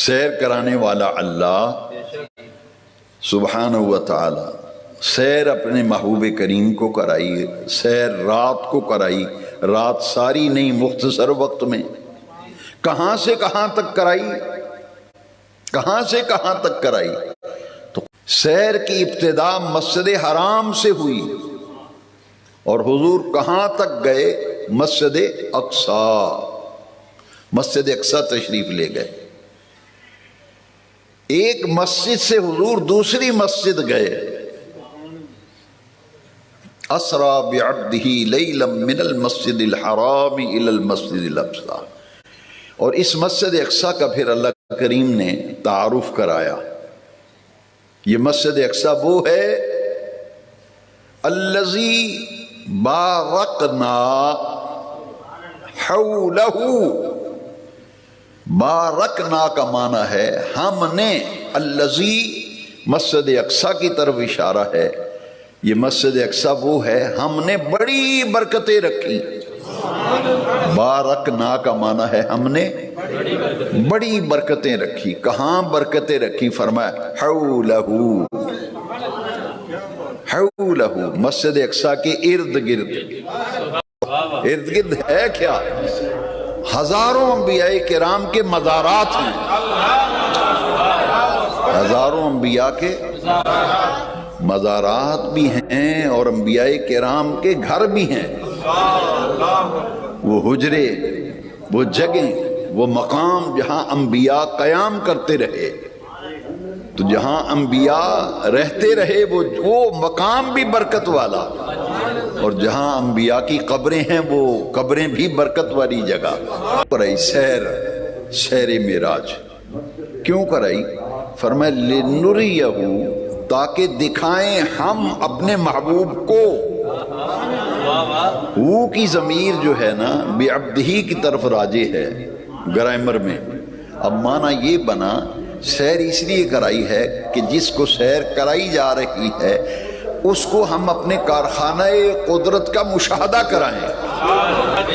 سیر کرانے والا اللہ سبحانہ و تعالی سیر اپنے محبوب کریم کو کرائی، سیر رات کو کرائی، رات ساری نہیں مختصر وقت میں، کہاں سے کہاں تک کرائی، کہاں سے کہاں تک کرائی؟ تو سیر کی ابتدا مسجد حرام سے ہوئی اور حضور کہاں تک گئے؟ مسجد اقصیٰ، مسجد اقصیٰ تشریف لے گئے۔ ایک مسجد سے حضور دوسری مسجد گئے، اسرا بعبدہ لیلا من المسجد الحرام الى المسجد الاقصیٰ، اور اس مسجد اقصیٰ کا پھر اللہ کریم نے تعارف کرایا۔ یہ مسجد اقصیٰ وہ ہے الذی بارکنا حولہ، بارکنا کا معنی ہے ہم نے، الذی مسجد اقصیٰ کی طرف اشارہ ہے۔ یہ مسجد اقصیٰ وہ ہے ہم نے بڑی برکتیں رکھی۔ بارکنا کا معنی ہے ہم نے بڑی برکتیں رکھی۔ کہاں برکتیں رکھی؟ فرمایا حولہ، حولہ مسجد اقصیٰ کے ارد گرد۔ ارد گرد ہے کیا؟ ہزاروں انبیاء کرام کے مزارات ہیں، ہزاروں انبیاء کے مزارات بھی ہیں اور انبیاء کرام کے گھر بھی ہیں۔ وہ حجرے، وہ جگہیں، وہ مقام جہاں انبیاء قیام کرتے رہے، تو جہاں انبیاء رہتے رہے وہ مقام بھی برکت والا، اور جہاں انبیاء کی قبریں ہیں وہ قبریں بھی برکت والی جگہ۔ کرائی سیر، سیر معراج کیوں کرائی؟ فرمایا لنریہ، تاکہ دکھائیں ہم اپنے محبوب کو۔ وہ کی ضمیر جو ہے نا بعبدہ کی طرف راجع ہے گرامر میں۔ اب معنی یہ بنا سیر اس لیے کرائی ہے کہ جس کو سیر کرائی جا رہی ہے اس کو ہم اپنے کارخانہ قدرت کا مشاہدہ کرائیں۔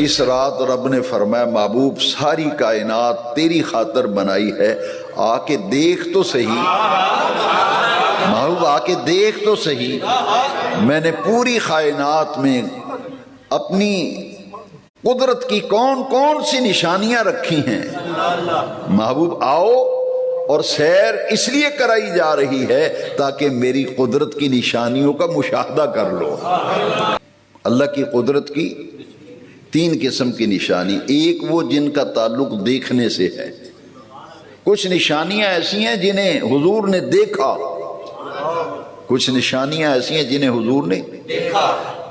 اس رات رب نے فرمایا محبوب ساری کائنات تیری خاطر بنائی ہے، آ کے دیکھ تو صحیح، محبوب آ کے دیکھ تو صحیح، میں نے پوری کائنات میں اپنی قدرت کی کون کون سی نشانیاں رکھی ہیں۔ محبوب آؤ، اور سیر اس لیے کرائی جا رہی ہے تاکہ میری قدرت کی نشانیوں کا مشاہدہ کر لو۔ اللہ کی قدرت کی تین قسم کی نشانی، ایک وہ جن کا تعلق دیکھنے سے ہے، کچھ نشانیاں ایسی ہیں جنہیں حضور نے دیکھا، کچھ نشانیاں ایسی ہیں جنہیں حضور نے دیکھا،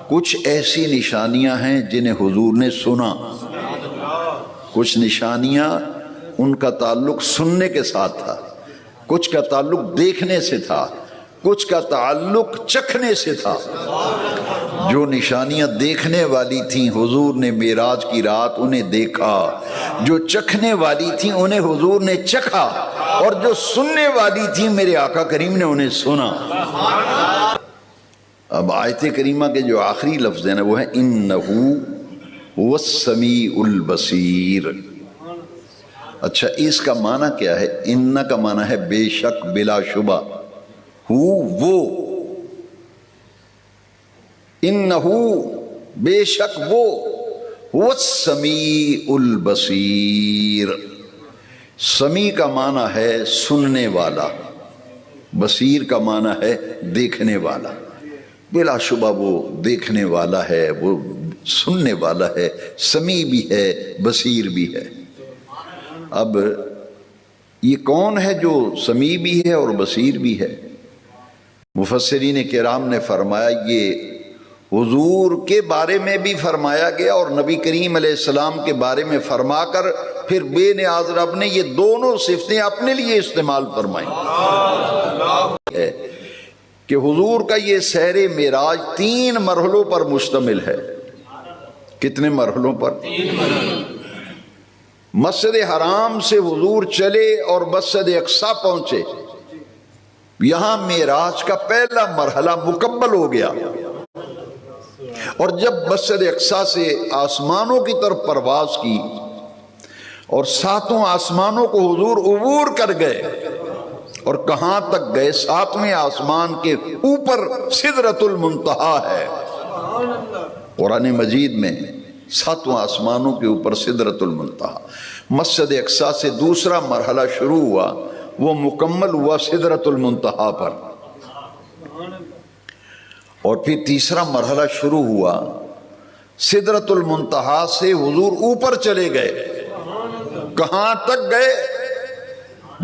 کچھ ایسی نشانیاں ہیں جنہیں حضور نے سنا، کچھ نشانیاں ان کا تعلق سننے کے ساتھ تھا، کچھ کا تعلق دیکھنے سے تھا، کچھ کا تعلق چکھنے سے تھا۔ جو نشانیاں دیکھنے والی تھیں حضور نے معراج کی رات انہیں دیکھا، جو چکھنے والی تھیں انہیں حضور نے چکھا، اور جو سننے والی تھیں میرے آقا کریم نے انہیں سنا۔ اب آیت کریمہ کے جو آخری لفظ ہیں وہ ہے انہ هو السمیع البصیر۔ اچھا اس کا معنی کیا ہے؟ ان کا معنی ہے بے شک، بلا شبہ، وہ، انہو بے شک وہ السمیع البصیر۔ سمیع کا معنی ہے سننے والا، بصیر کا معنی ہے دیکھنے والا۔ بلا شبہ وہ دیکھنے والا ہے، وہ سننے والا ہے، سمیع بھی ہے، بصیر بھی ہے۔ اب یہ کون ہے جو سمیع بھی ہے اور بصیر بھی ہے؟ مفسرین کرام نے فرمایا یہ حضور کے بارے میں بھی فرمایا گیا اور نبی کریم علیہ السلام کے بارے میں فرما کر پھر بے نیاز رب نے یہ دونوں صفتیں اپنے لیے استعمال فرمائیں کہ حضور کا یہ سیر معراج 3 مرحلوں پر مشتمل ہے۔ کتنے مرحلوں پر؟ مسجد حرام سے حضور چلے اور مسجد اقصیٰ پہنچے، یہاں معراج کا پہلا مرحلہ مکمل ہو گیا، اور جب مسجد اقصیٰ سے آسمانوں کی طرف پرواز کی اور ساتوں آسمانوں کو حضور عبور کر گئے، اور کہاں تک گئے؟ ساتویں آسمان کے اوپر سدرۃ المنتہا ہے۔ قرآن مجید میں ساتوں آسمانوں کے اوپر سدرۃ المنتہا۔ مسجد اقصی سے دوسرا مرحلہ شروع ہوا، وہ مکمل ہوا سدرۃ المنتہا پر، اور پھر تیسرا مرحلہ شروع ہوا، سدرۃ المنتہا سے حضور اوپر چلے گئے۔ کہاں تک گئے؟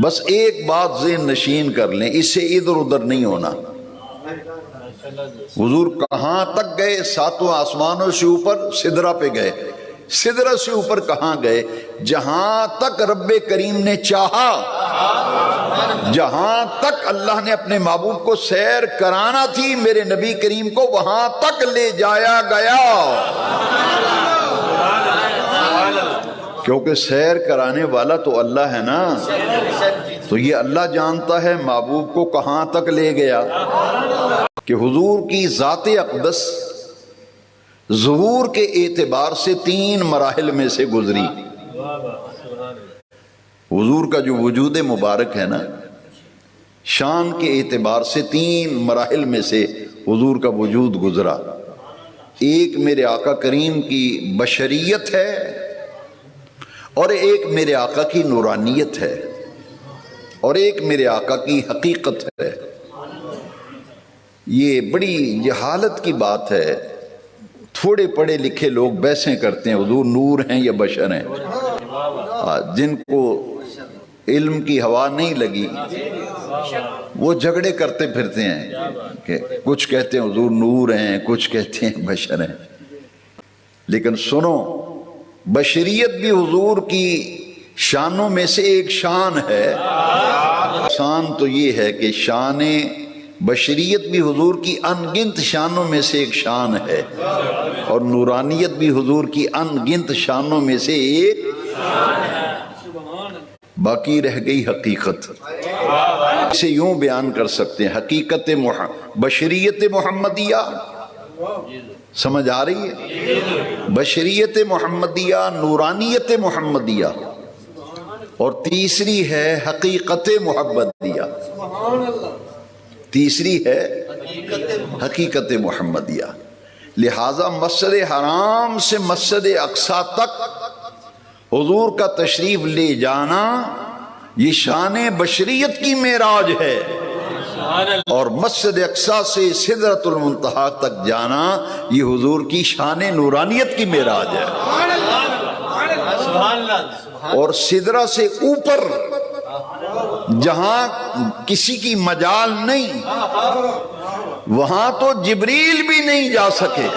بس ایک بات ذہن نشین کر لیں، اس سے ادھر ادھر نہیں ہونا۔ حضور کہاں تک گئے؟ ساتوں آسمانوں سے اوپر سدرہ پہ گئے۔ سدرہ سے اوپر کہاں گئے؟ جہاں تک رب کریم نے چاہا، جہاں تک اللہ نے اپنے محبوب کو سیر کرانا تھی میرے نبی کریم کو، وہاں تک لے جایا گیا، کیونکہ سیر کرانے والا تو اللہ ہے نا۔ تو یہ اللہ جانتا ہے محبوب کو کہاں تک لے گیا، کہ حضور کی ذات اقدس ظہور کے اعتبار سے 3 مراحل میں سے گزری۔ حضور کا جو وجود مبارک ہے نا، شان کے اعتبار سے 3 مراحل میں سے حضور کا وجود گزرا۔ ایک میرے آقا کریم کی بشریت ہے، اور ایک میرے آقا کی نورانیت ہے، اور ایک میرے آقا کی حقیقت ہے۔ یہ بڑی جہالت کی بات ہے، تھوڑے پڑھے لکھے لوگ بحثیں کرتے ہیں حضور نور ہیں یا بشر ہیں۔ جن کو علم کی ہوا نہیں لگی وہ جھگڑے کرتے پھرتے ہیں، کہ کچھ کہتے ہیں حضور نور ہیں، کچھ کہتے ہیں بشر ہیں۔ لیکن سنو، بشریت بھی حضور کی شانوں میں سے ایک شان ہے۔ شان تو یہ ہے کہ شان بشریت بھی حضور کی ان گنت شانوں میں سے ایک شان ہے، اور نورانیت بھی حضور کی ان گنت شانوں میں سے ایک۔ باقی رہ گئی حقیقت۔ اسے یوں بیان کر سکتے ہیں، حقیقت بشریت محمدیہ، سمجھ آ رہی ہے؟ بشریت محمدیہ، نورانیت محمدیہ، اور تیسری ہے حقیقت محمدیہ۔ تیسری ہے حقیقت محمدیہ۔ لہذا مسجد حرام سے مسجد اقصی تک حضور کا تشریف لے جانا یہ شان بشریت کی معراج ہے، اور مسجد اقصی سے سدرۃ المنتہا تک جانا یہ حضور کی شان نورانیت کی معراج ہے۔ اور سدرہ سے اوپر جہاں کسی کی مجال نہیں، وہاں تو جبریل بھی نہیں جا سکے۔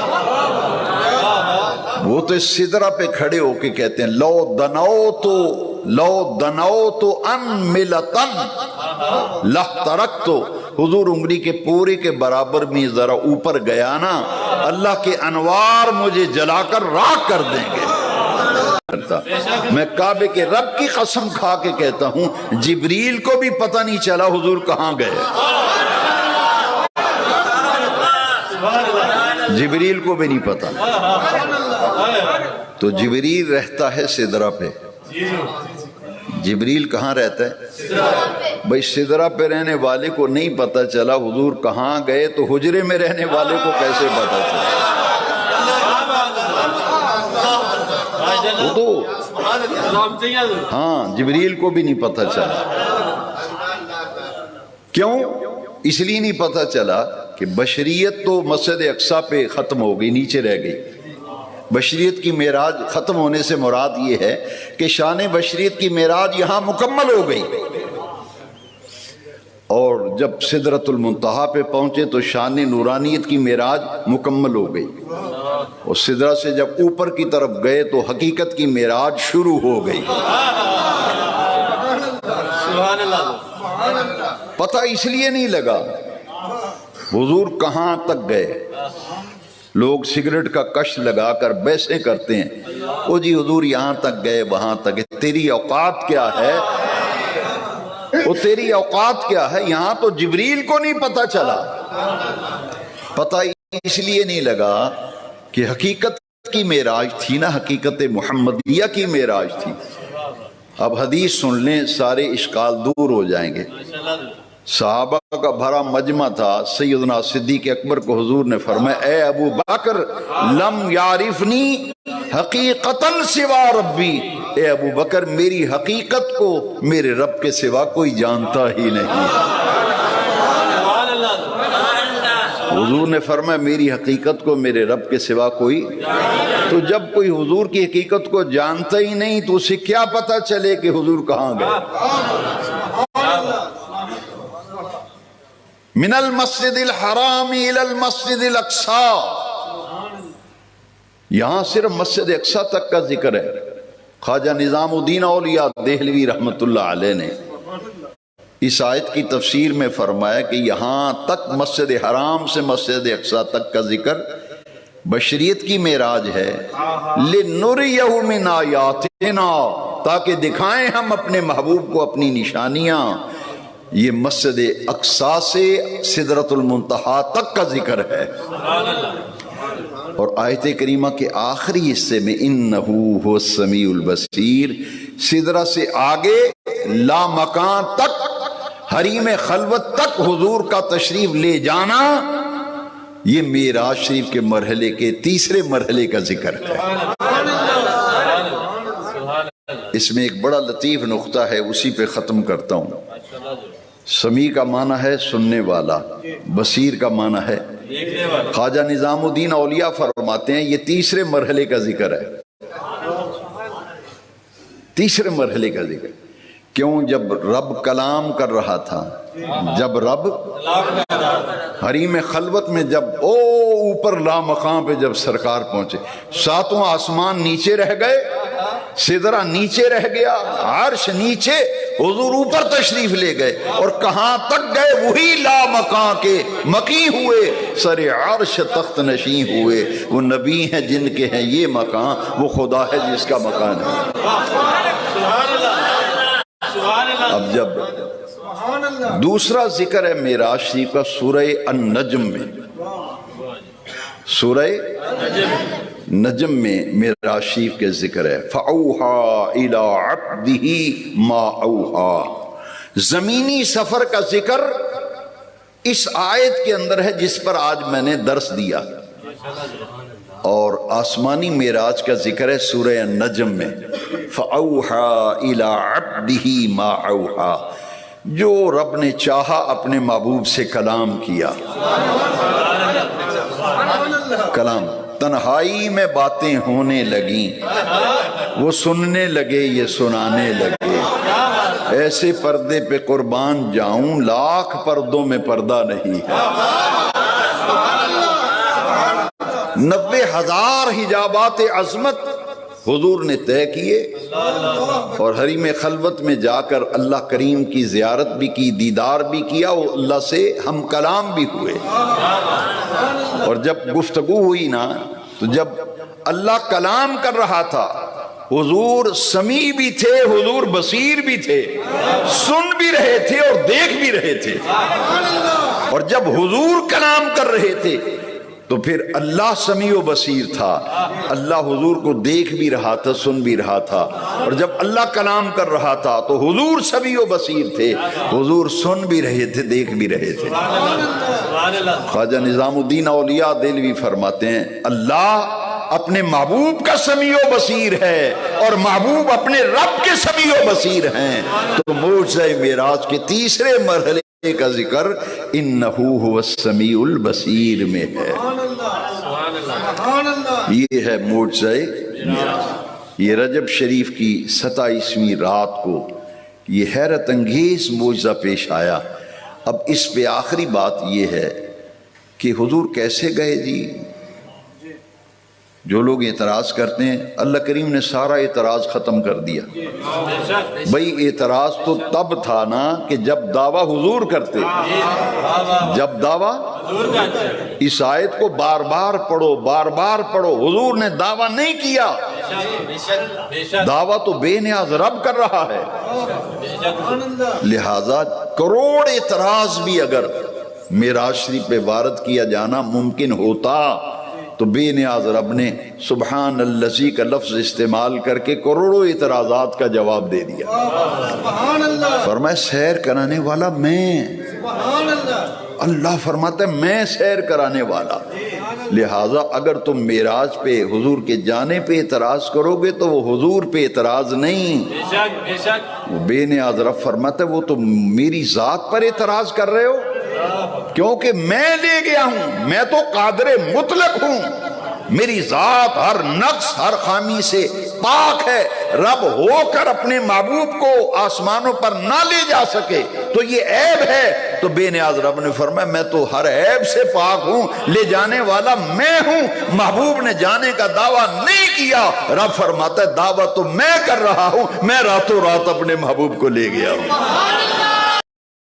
وہ تو اس سدرہ پہ کھڑے ہو کے کہتے ہیں لو دنوتو ان ملتن لَاحْتَرَقْتُ۔ حضور انگلی کے پورے کے برابر میں ذرا اوپر گیا نا، اللہ کے انوار مجھے جلا کر راکھ کر دیں گے۔ میں کعبے کے رب کی قسم کھا کے کہتا ہوں، جبریل کو بھی پتہ نہیں چلا حضور کہاں گئے، جبریل کو بھی نہیں پتا۔ تو جبریل رہتا ہے سدرہ پہ۔ جبریل کہاں رہتا ہے؟ بھائی سدرہ پہ رہنے والے کو نہیں پتا چلا حضور کہاں گئے، تو حجرے میں رہنے والے کو کیسے پتا چلا؟ تو ہاں، جبریل کو بھی نہیں پتا چلا۔ کیوں؟ اس لیے نہیں پتا چلا کہ بشریت تو مسجد اقصی پہ ختم ہو گئی، نیچے رہ گئی۔ بشریت کی معراج ختم ہونے سے مراد یہ ہے کہ شان بشریت کی معراج یہاں مکمل ہو گئی، اور جب سدرۃ المنتہا پہ پہنچے تو شان نورانیت کی معراج مکمل ہو گئی، اور سدرہ سے جب اوپر کی طرف گئے تو حقیقت کی معراج شروع ہو گئی۔ پتہ اس لیے نہیں لگا حضور کہاں تک گئے۔ لوگ سگریٹ کا کش لگا کر بحثیں کرتے ہیں، او جی حضور یہاں تک گئے، وہاں تک گئے۔ تیری اوقات کیا ہے؟ وہ تیری اوقات کیا ہے؟ یہاں تو جبریل کو نہیں پتا چلا۔ پتہ اس لیے نہیں لگا کہ حقیقت کی معراج تھی نا، حقیقت محمدیہ کی معراج تھی۔ اب حدیث سن لیں، سارے اشکال دور ہو جائیں گے۔ صحابہ کا بھرا مجمع تھا، سیدنا صدیق اکبر کو حضور نے فرمایا اے ابو بکر لم یعرفنی حقیقتاً سوا ربی، اے ابو بکر میری حقیقت کو میرے رب کے سوا کوئی جانتا ہی نہیں۔ حضور نے فرمایا میری حقیقت کو میرے رب کے سوا کوئی، تو جب کوئی حضور کی حقیقت کو جانتا ہی نہیں تو اسے کیا پتا چلے کہ حضور کہاں گئے؟ من المسجد الحرام الى المسجد الاقصی، یہاں صرف مسجد اقصی تک کا ذکر ہے۔ خواجہ نظام الدین اولیاء دہلوی رحمت اللہ علیہ نے اس آیت کی تفسیر میں فرمایا کہ یہاں تک مسجد حرام سے مسجد اقصی تک کا ذکر بشریت کی معراج ہے، لِنُرِيَهُ مِنْ آیَاتِنَا، تاکہ دکھائیں ہم اپنے محبوب کو اپنی نشانیاں۔ یہ مسجد اقصی سے سدرۃ المنتہا تک کا ذکر ہے۔ اور آیت کریمہ کے آخری حصے میں اِنَّهُ هُوَ السَّمِيعُ الْبَصِيرُ، سدرہ سے آگے لا مکان تک، حریم خلوت تک حضور کا تشریف لے جانا، یہ معراج شریف کے مرحلے کے تیسرے مرحلے کا ذکر ہے۔ اس میں ایک بڑا لطیف نقطہ ہے، اسی پہ ختم کرتا ہوں۔ سمیع کا معنی ہے سننے والا، بصیر کا معنی ہے۔ خواجہ نظام الدین اولیاء فرماتے ہیں یہ تیسرے مرحلے کا ذکر ہے، تیسرے مرحلے کا ذکر۔ کیوں؟ جب رب کلام کر رہا تھا، جب رب حریم خلوت میں، جب اوپر لا مقام پہ جب سرکار پہنچے، ساتوں آسمان نیچے رہ گئے، سدرہ نیچے رہ گیا، عرش نیچے، حضور اوپر تشریف لے گئے، اور کہاں تک گئے؟ وہی لا مکان کے مکی ہوئے، سر عرش تخت نشین ہوئے۔ وہ نبی ہیں جن کے ہیں یہ مکان، وہ خدا ہے جس کا مکان ہے۔ اب جب دوسرا ذکر ہے معراج شریف کا سورہ النجم میں، سورہ نجم میں معراج شریف کے ذکر ہے۔ فَأَوْحَا إِلَىٰ عَبْدِهِ مَا أَوْحَا، زمینی سفر کا ذکر اس آیت کے اندر ہے جس پر آج میں نے درس دیا، اور آسمانی معراج کا ذکر ہے سورہ النجم میں۔ فَأَوْحَا إِلَىٰ عَبْدِهِ مَا أَوْحَا، جو رب نے چاہا اپنے محبوب سے کلام کیا۔ کلام، تنہائی میں باتیں ہونے لگیں، وہ سننے لگے یہ سنانے لگے، ایسے پردے پہ قربان جاؤں لاکھ پردوں میں پردہ نہیں ہے۔ 90,000 حجابات عظمت حضور نے طے کیے، اور حریم خلوت میں جا کر اللہ کریم کی زیارت بھی کی، دیدار بھی کیا، اور اللہ سے ہم کلام بھی ہوئے۔ اور جب گفتگو ہوئی نا، تو جب اللہ کلام کر رہا تھا، حضور سمیع بھی تھے، حضور بصیر بھی تھے، سن بھی رہے تھے اور دیکھ بھی رہے تھے۔ اور جب حضور کلام کر رہے تھے تو پھر اللہ سمیع و بصیر تھا، اللہ حضور کو دیکھ بھی رہا تھا، سن بھی رہا تھا۔ اور جب اللہ کلام کر رہا تھا تو حضور سمیع و بصیر تھے، حضور سن بھی رہے تھے، دیکھ بھی رہے تھے۔ خواجہ نظام الدین اولیاء دہلوی فرماتے ہیں اللہ اپنے محبوب کا سمیع و بصیر ہے، اور محبوب اپنے رب کے سمیع و بصیر ہیں۔ تو معجزہ معراج کے تیسرے مرحلے کا ذکر انہو هو السمیع البصیر میں ہے۔ یہ ہے معجزہ معراج۔ یہ رجب شریف کی 27ویں رات کو یہ حیرت انگیز معجزہ پیش آیا۔ اب اس پہ آخری بات یہ ہے کہ حضور کیسے گئے جی؟ جو لوگ اعتراض کرتے ہیں، اللہ کریم نے سارا اعتراض ختم کر دیا۔ بھئی اعتراض تو تب تھا نا کہ جب دعویٰ حضور کرتے، جب دعویٰ، اس آیت کو بار بار پڑھو، بار بار پڑھو، حضور نے دعویٰ نہیں کیا، دعویٰ تو بے نیاز رب کر رہا ہے۔ لہذا کروڑ اعتراض بھی اگر معراج شریف پہ وارد کیا جانا ممکن ہوتا، تو بے نیاز رب نے سبحان الذی کا لفظ استعمال کر کے کروڑوں اعتراضات کا جواب دے دیا۔ فرمایا سیر کرانے والا میں، اللہ فرماتا ہے میں سیر کرانے والا، لہٰذا اگر تم معراج پہ حضور کے جانے پہ اعتراض کرو گے تو وہ حضور پہ اعتراض نہیں، وہ بے نیاز رب فرماتا ہے وہ تو میری ذات پر اعتراض کر رہے ہو، کیونکہ میں لے گیا ہوں، میں تو قادر مطلق ہوں، میری ذات ہر نقص ہر خامی سے پاک ہے، رب ہو کر اپنے محبوب کو آسمانوں پر نہ لے جا سکے تو یہ عیب ہے۔ تو بے نیاز رب نے فرمایا میں تو ہر عیب سے پاک ہوں، لے جانے والا میں ہوں، محبوب نے جانے کا دعویٰ نہیں کیا، رب فرماتا ہے دعویٰ تو میں کر رہا ہوں، میں راتوں رات اپنے محبوب کو لے گیا ہوں۔